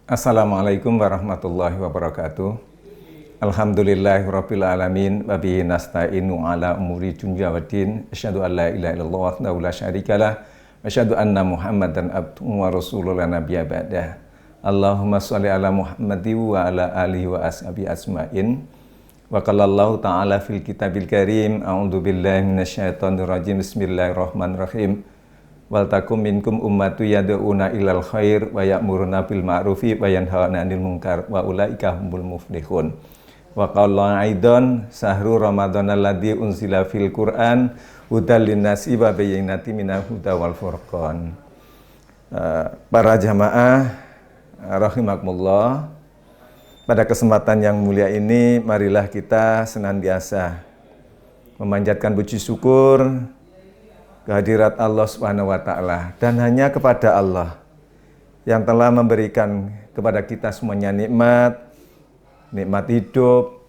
Assalamualaikum warahmatullahi wabarakatuh. Alhamdulillahirabbil alamin wa bihi nasta'inu ala umuri dunya waddin. Asyhadu an la ilaha illallah wahdahu la syarikalah wa asyhadu anna Muhammadan abduhu wa rasuluhu la nabiyya ba'dah. Allahumma shalli ala Muhammadi wa ala alihi wa ashabi asma'in. Wa qala Allah ta'ala fil kitabil karim, a'udzu billahi minasyaitonir rajim. Bismillahirrahmanirrahim. Wal takum minkum ummatu yad'una ilal khair wa ya'muruna bil ma'rufi wa yanhauna 'anil munkar wa ulaika humul muflihun. Wa qala aidan sahru ramadhan alladzi unzila fil Qur'an hudal linnasi wa bayyinatin minal huda wal furqan. Para jamaah rahimakumullah, pada kesempatan yang mulia ini marilah kita senantiasa memanjatkan puji syukur kehadirat Allah Subhanahu wa taala, dan hanya kepada Allah yang telah memberikan kepada kita semuanya nikmat hidup,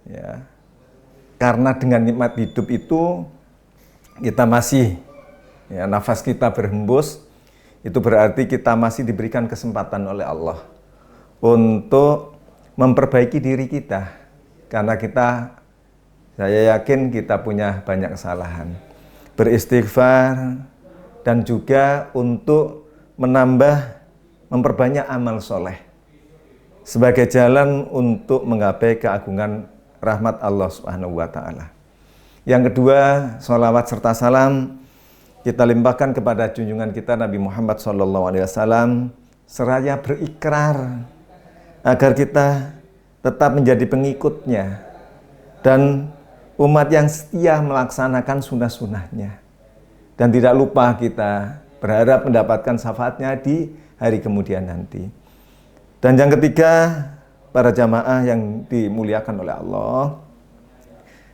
ya. Karena dengan nikmat hidup itu kita masih, ya, nafas kita berhembus, itu berarti kita masih diberikan kesempatan oleh Allah untuk memperbaiki diri kita, karena saya yakin kita punya banyak kesalahan. Beristighfar dan juga untuk memperbanyak amal soleh sebagai jalan untuk menggapai keagungan rahmat Allah Subhanahu wa taala. Yang kedua, sholawat serta salam kita limpahkan kepada junjungan kita Nabi Muhammad SAW, seraya berikrar agar kita tetap menjadi pengikutnya dan umat yang setia melaksanakan sunnah-sunnahnya, dan tidak lupa kita berharap mendapatkan syafaatnya di hari kemudian nanti. Dan yang ketiga, para jamaah yang dimuliakan oleh Allah,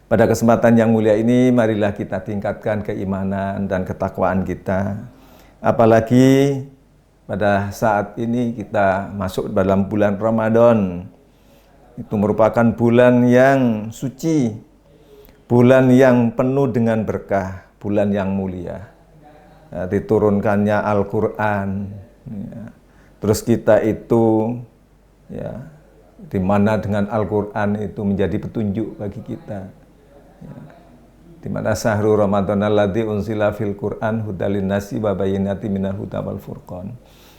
pada kesempatan yang mulia ini marilah kita tingkatkan keimanan dan ketakwaan kita, apalagi pada saat ini kita masuk dalam bulan Ramadan. Itu merupakan bulan yang suci, bulan yang penuh dengan berkah, bulan yang mulia, ya, diturunkannya Al-Quran, ya. Terus kita itu, ya, di mana dengan Al-Quran itu menjadi petunjuk bagi kita, ya. Di mana sahru Ramadan alladzi unzila fil Qur'an hudal linnasi wa bayyinatin minal huda wal furqan.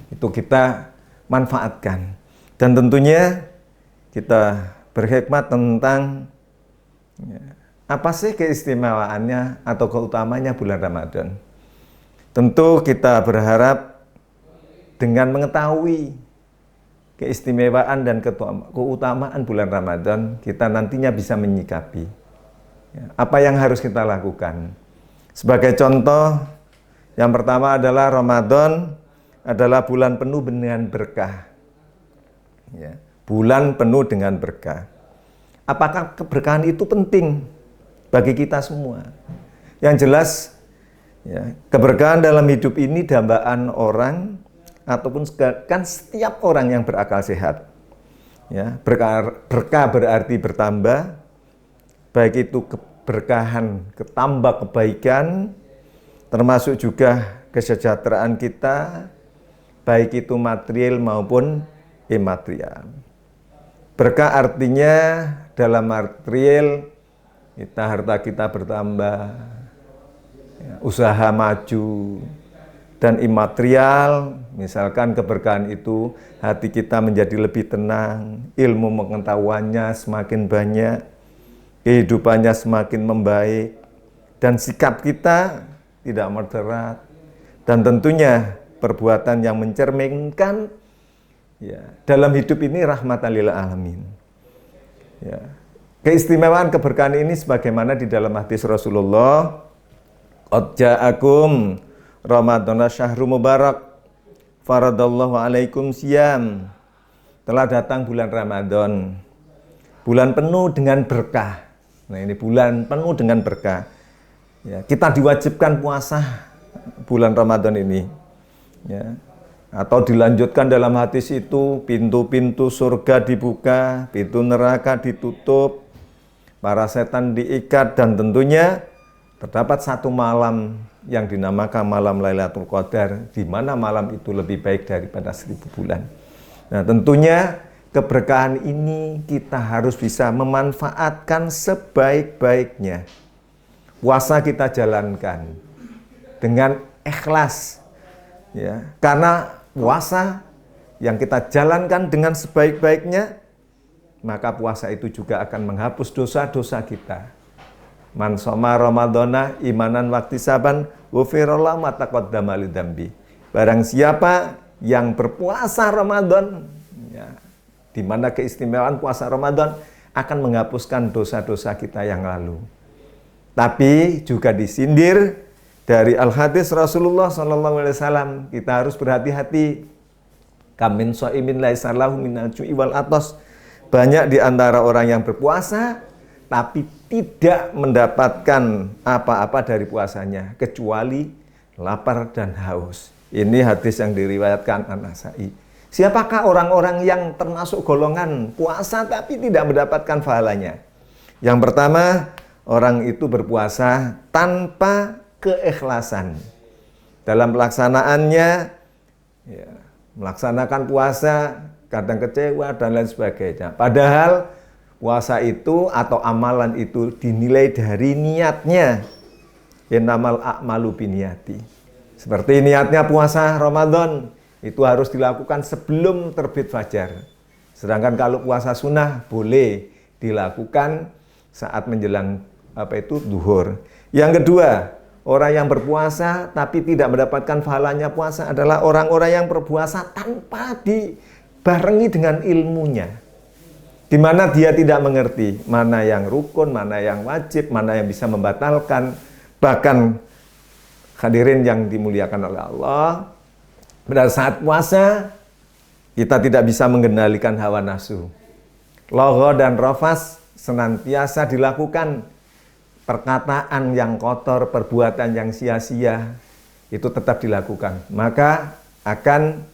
Itu kita manfaatkan, dan tentunya kita berhikmat tentang, ya, apa sih keistimewaannya atau keutamaannya bulan Ramadan. Tentu kita berharap dengan mengetahui keistimewaan dan keutamaan bulan Ramadan, kita nantinya bisa menyikapi, ya, apa yang harus kita lakukan. Sebagai contoh, yang pertama adalah Ramadan adalah bulan penuh dengan berkah, ya, bulan penuh dengan berkah. Apakah keberkahan itu penting bagi kita semua? Yang jelas, ya, keberkahan dalam hidup ini dambaan orang ataupun kan setiap orang yang berakal sehat, ya. Berkah berarti bertambah, baik itu keberkahan, ketambah kebaikan, termasuk juga kesejahteraan kita, baik itu material maupun imaterial. Berkah artinya dalam material harta kita bertambah, ya, usaha maju, dan imaterial, misalkan keberkahan itu hati kita menjadi lebih tenang, ilmu pengetahuannya semakin banyak, kehidupannya semakin membaik, dan sikap kita tidak moderat, dan tentunya perbuatan yang mencerminkan, ya, dalam hidup ini rahmatan lil alamin, ya. Keistimewaan keberkahan ini sebagaimana di dalam hadis Rasulullah, qad ja'akum Ramadhana syahrul mubarak faradallahu alaikum siyam. Telah datang bulan Ramadan, bulan penuh dengan berkah. Nah, ini bulan penuh dengan berkah, ya, kita diwajibkan puasa bulan Ramadan ini, ya. Atau dilanjutkan dalam hadis itu, pintu-pintu surga dibuka, pintu neraka ditutup, para setan diikat, dan tentunya terdapat satu malam yang dinamakan malam Lailatul Qadar, di mana malam itu lebih baik daripada 1000 bulan. Nah, tentunya keberkahan ini kita harus bisa memanfaatkan sebaik-baiknya. Puasa kita jalankan dengan ikhlas, ya. Karena puasa yang kita jalankan dengan sebaik-baiknya, maka puasa itu juga akan menghapus dosa-dosa kita. Man shoma ramadhana imanan wahtisaban ghufira lahu ma taqaddama min dzambi. Barang siapa yang berpuasa Ramadan, ya, di mana keistimewaan puasa Ramadan akan menghapuskan dosa-dosa kita yang lalu. Tapi juga disindir dari al-hadis Rasulullah SAW, kita harus berhati-hati. Kamin shaimin laisa lahu minal ju'i wal atas. Banyak di antara orang yang berpuasa tapi tidak mendapatkan apa-apa dari puasanya kecuali lapar dan haus. Ini hadis yang diriwayatkan An-Nasa'i. Siapakah orang-orang yang termasuk golongan puasa tapi tidak mendapatkan pahalanya? Yang pertama, orang itu berpuasa tanpa keikhlasan. Dalam pelaksanaannya, ya, melaksanakan puasa, kadang kecewa dan lain sebagainya. Padahal puasa itu atau amalan itu dinilai dari niatnya. Innamal a'malu binniyati. Seperti niatnya puasa Ramadan, itu harus dilakukan sebelum terbit fajar. Sedangkan kalau puasa sunnah boleh dilakukan saat menjelang duhur. Yang kedua, orang yang berpuasa tapi tidak mendapatkan pahalanya puasa adalah orang-orang yang berpuasa tanpa dibarengi dengan ilmunya. Di mana dia tidak mengerti mana yang rukun, mana yang wajib, mana yang bisa membatalkan. Bahkan hadirin yang dimuliakan oleh Allah, pada saat puasa kita tidak bisa mengendalikan hawa nafsu. Lagha dan rafas senantiasa dilakukan. Perkataan yang kotor, perbuatan yang sia-sia itu tetap dilakukan. Maka akan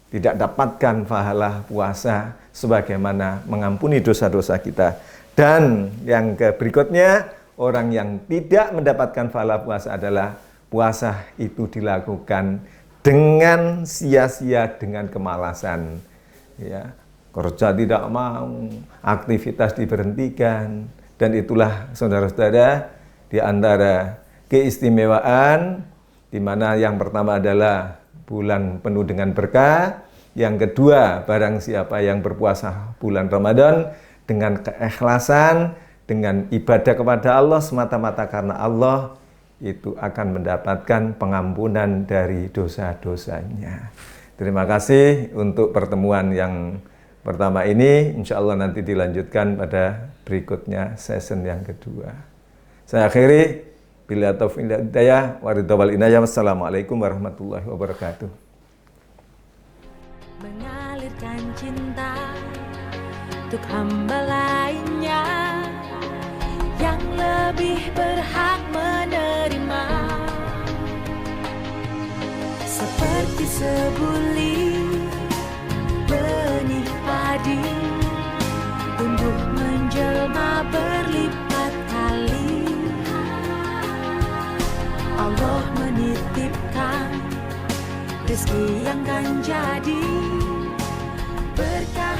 tidak dapatkan pahala puasa sebagaimana mengampuni dosa-dosa kita. Dan yang berikutnya, orang yang tidak mendapatkan pahala puasa adalah puasa itu dilakukan dengan sia-sia, dengan kemalasan. Ya, kerja tidak mau, aktivitas diberhentikan. Dan itulah saudara-saudara di antara keistimewaan, di mana yang pertama adalah bulan penuh dengan berkah. Yang kedua, barang siapa yang berpuasa bulan Ramadan dengan keikhlasan, dengan ibadah kepada Allah semata-mata karena Allah, itu akan mendapatkan pengampunan dari dosa-dosanya. Terima kasih untuk pertemuan yang pertama ini. Insya Allah nanti dilanjutkan pada berikutnya season yang kedua. Saya akhiri. Bila taufiq wal hidayah wa ridha wal inayah. Wassalamualaikum warahmatullahi wabarakatuh. Mengalirkan cinta untuk hamba lainnya yang lebih berhak menerima, seperti sebulir benih padi tumbuh menjelma berlipat kali. Allah menitipkan rezeki yang kan jadi berkah.